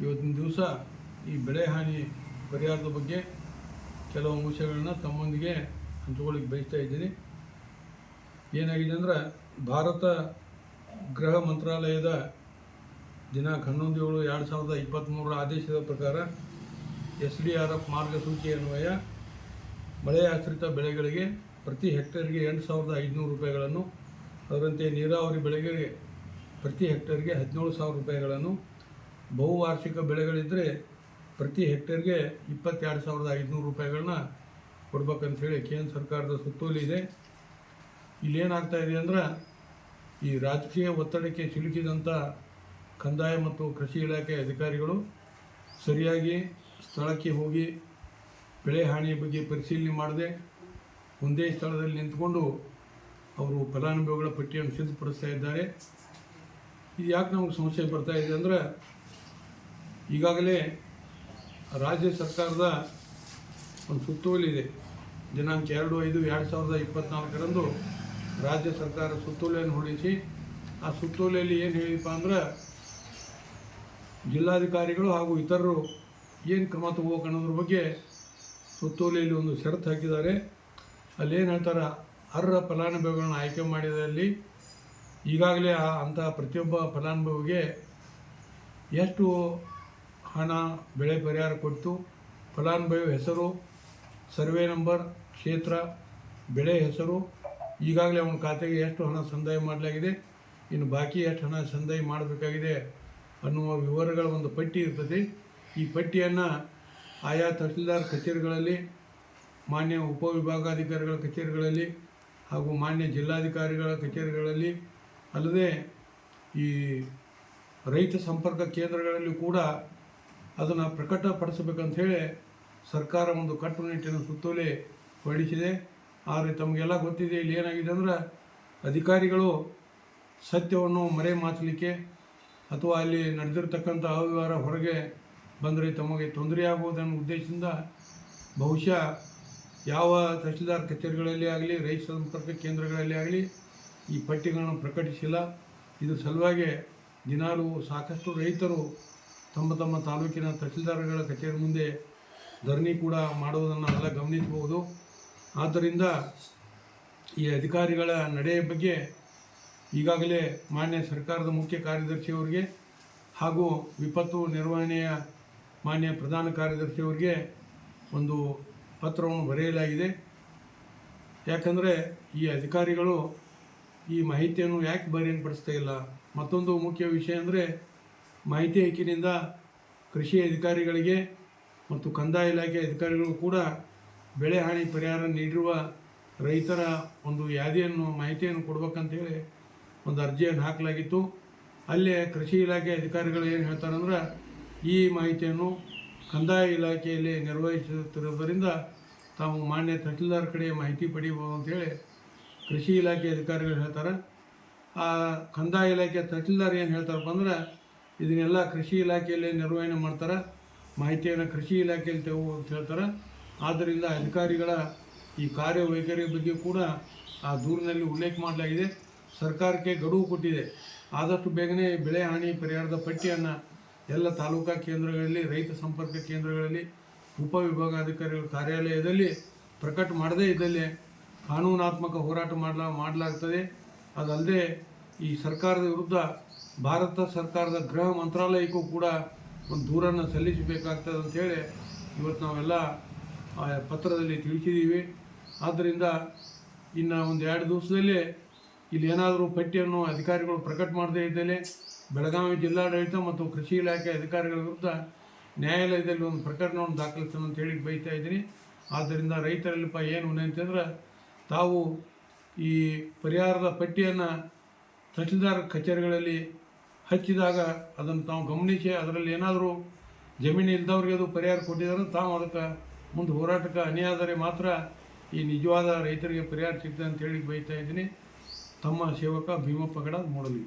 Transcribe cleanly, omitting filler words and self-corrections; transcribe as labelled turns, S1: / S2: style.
S1: ಇವತ್ತಿನ ದಿವಸ ಈ ಬೆಳೆ ಹಾನಿ ಪರಿಹಾರದ ಬಗ್ಗೆ ಕೆಲವು ಅಂಶಗಳನ್ನ ತಮ್ಮೊಂದಿಗೆ ಹಂಚಿಕೊಳ್ಳಿಕ್ಕೆ ಬಯಸ್ತಾ ಇದ್ದೀನಿ. ಏನಾಗಿದೆ ಅಂದರೆ, ಭಾರತ ಗೃಹ ಮಂತ್ರಾಲಯದ ದಿನಾಂಕ 11/7/2023 ಆದೇಶದ ಪ್ರಕಾರ SDRF ಮಾರ್ಗಸೂಚಿ ಅನ್ವಯ ಮಳೆ ಆಶ್ರಿತ ಬೆಳೆಗಳಿಗೆ ಪ್ರತಿ ಹೆಕ್ಟೇರ್ಗೆ 8,500 ರೂಪಾಯಿಗಳನ್ನು, ಅದರಂತೆ ನೀರಾವರಿ ಬೆಳೆಗಳಿಗೆ ಪ್ರತಿ ಹೆಕ್ಟೇರ್ಗೆ 17,000 ರೂಪಾಯಿಗಳನ್ನು, ಬಹುವಾರ್ಷಿಕ ಬೆಳೆಗಳಿದ್ದರೆ ಪ್ರತಿ ಹೆಕ್ಟೇರ್ಗೆ 22,500 ರೂಪಾಯಿಗಳನ್ನ ಕೊಡ್ಬೇಕಂಥೇಳಿ ಕೇಂದ್ರ ಸರ್ಕಾರದ ಸುತ್ತೋಲೆ ಇದೆ. ಇಲ್ಲೇನಾಗ್ತಾ ಇದೆ ಅಂದ್ರೆ, ಈ ರಾಜಕೀಯ ಒತ್ತಡಕ್ಕೆ ಸಿಲುಕಿದಂಥ ಕಂದಾಯ ಮತ್ತು ಕೃಷಿ ಇಲಾಖೆ ಅಧಿಕಾರಿಗಳು ಸರಿಯಾಗಿ ಸ್ಥಳಕ್ಕೆ ಹೋಗಿ ಬೆಳೆ ಹಾನಿಯ ಬಗ್ಗೆ ಪರಿಶೀಲನೆ ಮಾಡದೆ ಒಂದೇ ಸ್ಥಳದಲ್ಲಿ ನಿಂತುಕೊಂಡು ಅವರು ಫಲಾನುಭವಿಗಳ ಪಟ್ಟಿಯನ್ನು ಸಿದ್ಧಪಡಿಸ್ತಾ ಇದ್ದಾರೆ. ಇದು ಯಾಕೆ ನಮಗೆ ಸಮಸ್ಯೆ ಬರ್ತಾ ಇದೆ ಅಂದರೆ, ಈಗಾಗಲೇ ರಾಜ್ಯ ಸರ್ಕಾರದ ಒಂದು ಸುತ್ತೋಲೆ ಇದೆ. ದಿನಾಂಕ 2/5/2024 ರಾಜ್ಯ ಸರ್ಕಾರ ಸುತ್ತೋಲೆಯನ್ನು ಹೊರಡಿಸಿ, ಆ ಸುತ್ತೋಲೆಯಲ್ಲಿ ಏನು ಹೇಳಿದಪ್ಪ ಅಂದ್ರೆ, ಜಿಲ್ಲಾಧಿಕಾರಿಗಳು ಹಾಗೂ ಇತರರು ಏನು ಕ್ರಮ ತಗೋಬೇಕು ಅನ್ನೋದ್ರ ಬಗ್ಗೆ ಸುತ್ತೋಲೆಯಲ್ಲಿ ಒಂದು ಷರತ್ತು ಹಾಕಿದ್ದಾರೆ. ಅಲ್ಲೇನು ಹೇಳ್ತಾರೆ, ಅರ್ಹ ಫಲಾನುಭವಿಗಳನ್ನ ಆಯ್ಕೆ ಮಾಡಿದಲ್ಲಿ ಈಗಾಗಲೇ ಅಂಥ ಪ್ರತಿಯೊಬ್ಬ ಫಲಾನುಭವಿಗೆ ಎಷ್ಟು ಹಣ ಬೆಳೆ ಪರಿಹಾರ ಕೊಟ್ಟು, ಫಲಾನುಭವಿ ಹೆಸರು, ಸರ್ವೆ ನಂಬರ್, ಕ್ಷೇತ್ರ, ಬೆಳೆ ಹೆಸರು, ಈಗಾಗಲೇ ಅವನ ಖಾತೆಗೆ ಎಷ್ಟು ಹಣ ಸಂದಾಯ ಮಾಡಲಾಗಿದೆ, ಇನ್ನು ಬಾಕಿ ಎಷ್ಟು ಹಣ ಸಂದಾಯ ಮಾಡಬೇಕಾಗಿದೆ ಅನ್ನುವ ವಿವರಗಳ ಒಂದು ಪಟ್ಟಿ ಇರ್ತದೆ. ಈ ಪಟ್ಟಿಯನ್ನು ಆಯಾ ತಹಸೀಲ್ದಾರ್ ಕಚೇರಿಗಳಲ್ಲಿ, ಮಾನ್ಯ ಉಪವಿಭಾಗಾಧಿಕಾರಿಗಳ ಕಚೇರಿಗಳಲ್ಲಿ ಹಾಗೂ ಮಾನ್ಯ ಜಿಲ್ಲಾಧಿಕಾರಿಗಳ ಕಚೇರಿಗಳಲ್ಲಿ, ಅಲ್ಲದೆ ಈ ರೈತ ಸಂಪರ್ಕ ಕೇಂದ್ರಗಳಲ್ಲಿ ಕೂಡ ಅದನ್ನು ಪ್ರಕಟಪಡಿಸಬೇಕಂತ ಹೇಳಿ ಸರ್ಕಾರ ಒಂದು ಕಟ್ಟುನಿಟ್ಟಿನ ಸುತ್ತೋಲೆ ಹೊರಡಿಸಿದೆ. ಆದರೆ ತಮಗೆಲ್ಲ ಗೊತ್ತಿದೆ, ಇಲ್ಲಿ ಏನಾಗಿದೆ ಅಂದ್ರೆ, ಅಧಿಕಾರಿಗಳು ಸತ್ಯವನ್ನು ಮರೆಮಾಚಲಿಕ್ಕೆ ಅಥವಾ ಅಲ್ಲಿ ನಡೆದಿರ್ತಕ್ಕಂಥ ಅವ್ಯವಹಾರ ಹೊರಗೆ ಬಂದರೆ ತಮಗೆ ತೊಂದರೆಯಾಗುವುದನ್ನು ಉದ್ದೇಶದಿಂದ ಬಹುಶಃ ಯಾವ ತಹಸೀಲ್ದಾರ್ ಕಚೇರಿಗಳಲ್ಲಿ ಆಗಲಿ, ರೈತ ಸಂಪರ್ಕ ಕೇಂದ್ರಗಳಲ್ಲಿ ಆಗಲಿ ಈ ಪಟ್ಟಿಗಳನ್ನು ಪ್ರಕಟಿಸಿಲ್ಲ. ಇದ್ರ ಸಲುವಾಗಿ ದಿನಾಲೂ ಸಾಕಷ್ಟು ರೈತರು ತಮ್ಮ ತಮ್ಮ ತಾಲೂಕಿನ ತಹಸೀಲ್ದಾರ್ಗಳ ಕಚೇರಿ ಮುಂದೆ ಧರಣಿ ಕೂಡ ಮಾಡುವುದನ್ನು ಎಲ್ಲ ಗಮನಿಸಬಹುದು. ಆದ್ದರಿಂದ ಈ ಅಧಿಕಾರಿಗಳ ನಡೆಯ ಬಗ್ಗೆ ಈಗಾಗಲೇ ಮಾನ್ಯ ಸರ್ಕಾರದ ಮುಖ್ಯ ಕಾರ್ಯದರ್ಶಿಯವರಿಗೆ ಹಾಗೂ ವಿಪತ್ತು ನಿರ್ವಹಣೆಯ ಮಾನ್ಯ ಪ್ರಧಾನ ಕಾರ್ಯದರ್ಶಿಯವರಿಗೆ ಒಂದು ಪತ್ರವನ್ನು ಬರೆಯಲಾಗಿದೆ. ಯಾಕಂದರೆ ಈ ಅಧಿಕಾರಿಗಳು ಈ ಮಾಹಿತಿಯನ್ನು ಯಾಕೆ ಬಹಿರಂಗಪಡಿಸ್ತಾ ಇಲ್ಲ. ಮತ್ತೊಂದು ಮುಖ್ಯ ವಿಷಯ ಅಂದರೆ, ಮಾಹಿತಿ ಹಕ್ಕಿನಿಂದ ಕೃಷಿ ಅಧಿಕಾರಿಗಳಿಗೆ ಮತ್ತು ಕಂದಾಯ ಇಲಾಖೆ ಅಧಿಕಾರಿಗಳು ಕೂಡ ಬೆಳೆ ಹಾನಿ ಪರಿಹಾರ ನೀಡಿರುವ ರೈತರ ಒಂದು ಮಾಹಿತಿಯನ್ನು ಕೊಡ್ಬೇಕಂತೇಳಿ ಒಂದು ಅರ್ಜಿಯನ್ನು ಹಾಕಲಾಗಿತ್ತು. ಅಲ್ಲೇ ಕೃಷಿ ಇಲಾಖೆ ಅಧಿಕಾರಿಗಳು ಏನು ಹೇಳ್ತಾರಂದ್ರೆ, ಈ ಮಾಹಿತಿಯನ್ನು ಕಂದಾಯ ಇಲಾಖೆಯಲ್ಲಿ ನಿರ್ವಹಿಸುತ್ತಿರುವುದರಿಂದ ತಾವು ಮಾನ್ಯ ತಹಸೀಲ್ದಾರ್ ಕಡೆ ಮಾಹಿತಿ ಪಡೆಯಬಹುದು ಅಂತೇಳಿ ಕೃಷಿ ಇಲಾಖೆ ಅಧಿಕಾರಿಗಳು ಹೇಳ್ತಾರೆ. ಆ ಕಂದಾಯ ಇಲಾಖೆ ತಹಸೀಲ್ದಾರ್ ಏನು ಹೇಳ್ತಾರಪ್ಪ ಅಂದ್ರೆ, ಇದನ್ನೆಲ್ಲ ಕೃಷಿ ಇಲಾಖೆಯಲ್ಲಿ ನಿರ್ವಹಣೆ ಮಾಡ್ತಾರೆ, ಮಾಹಿತಿಯನ್ನು ಕೃಷಿ ಇಲಾಖೆಯಲ್ಲಿ ತೆಗೆವು ಅಂತ ಹೇಳ್ತಾರೆ. ಆದ್ದರಿಂದ ಅಧಿಕಾರಿಗಳ ಈ ಕಾರ್ಯವೈಖರಿ ಬಗ್ಗೆ ಕೂಡ ಆ ದೂರಿನಲ್ಲಿ ಉಲ್ಲೇಖ ಮಾಡಲಾಗಿದೆ. ಸರ್ಕಾರಕ್ಕೆ ಗಡುವು ಕೊಟ್ಟಿದೆ, ಆದಷ್ಟು ಬೇಗನೆ ಬೆಳೆ ಹಾನಿ ಪರಿಹಾರದ ಪಟ್ಟಿಯನ್ನು ಎಲ್ಲ ತಾಲೂಕಾ ಕೇಂದ್ರಗಳಲ್ಲಿ, ರೈತ ಸಂಪರ್ಕ ಕೇಂದ್ರಗಳಲ್ಲಿ, ಉಪವಿಭಾಗಾಧಿಕಾರಿಗಳ ಕಾರ್ಯಾಲಯದಲ್ಲಿ ಪ್ರಕಟ ಮಾಡದೇ ಇದ್ದಲ್ಲಿ ಕಾನೂನಾತ್ಮಕ ಹೋರಾಟ ಮಾಡಲಾಗ್ತದೆ. ಅದಲ್ಲದೆ ಈ ಸರ್ಕಾರದ ವಿರುದ್ಧ ಭಾರತ ಸರ್ಕಾರದ ಗೃಹ ಮಂತ್ರಾಲಯಕ್ಕೂ ಕೂಡ ಒಂದು ದೂರನ್ನು ಸಲ್ಲಿಸಬೇಕಾಗ್ತದೆ ಅಂಥೇಳಿ ಇವತ್ತು ನಾವೆಲ್ಲ ಪತ್ರದಲ್ಲಿ ತಿಳಿಸಿದ್ದೀವಿ. ಆದ್ದರಿಂದ ಇನ್ನು ಒಂದು 2 ದಿವಸದಲ್ಲಿ ಇಲ್ಲಿ ಏನಾದರೂ ಪಟ್ಟಿಯನ್ನು ಅಧಿಕಾರಿಗಳು ಪ್ರಕಟ ಮಾಡದೇ ಇದ್ದಲ್ಲಿ ಬೆಳಗಾವಿ ಜಿಲ್ಲಾಡಳಿತ ಮತ್ತು ಕೃಷಿ ಇಲಾಖೆ ಅಧಿಕಾರಿಗಳ ವಿರುದ್ಧ ನ್ಯಾಯಾಲಯದಲ್ಲಿ ಒಂದು ಪ್ರಕರಣವನ್ನು ದಾಖಲಿಸೋಣ ಅಂತ ಹೇಳಿ ಬಯಸ್ತಾ ಇದ್ದೀನಿ. ಆದ್ದರಿಂದ ರೈತರಲ್ಲಿಪ್ಪ ಏನು ವಿನಂತಿ ಅಂದ್ರೆ, ತಾವು ಈ ಪರಿಹಾರದ ಪಟ್ಟಿಯನ್ನು ತಹಸೀಲ್ದಾರ್ ಕಚೇರಿಗಳಲ್ಲಿ ಹಚ್ಚಿದಾಗ ಅದನ್ನು ತಾವು ಗಮನಿಸಿ ಅದರಲ್ಲಿ ಏನಾದರೂ ಜಮೀನು ಇಲ್ಲದವ್ರಿಗೆ ಅದು ಪರಿಹಾರ ಕೊಟ್ಟಿದ್ದಾರೆ, ತಾವು ಅದಕ್ಕೆ ಮುಂದೆ ಹೋರಾಟಕ್ಕೆ ಅಣಿಯಾದರೆ ಮಾತ್ರ ಈ ನಿಜವಾದ ರೈತರಿಗೆ ಪರಿಹಾರ ಸಿಗ್ತದೆ ಅಂತ ಹೇಳಿ ಬಯಸ್ತಾ ಇದ್ದೀನಿ. ತಮ್ಮ ಸೇವಕ ಭೀಮಪ್ಪ ಗಡ ಮೂಡಲಿ.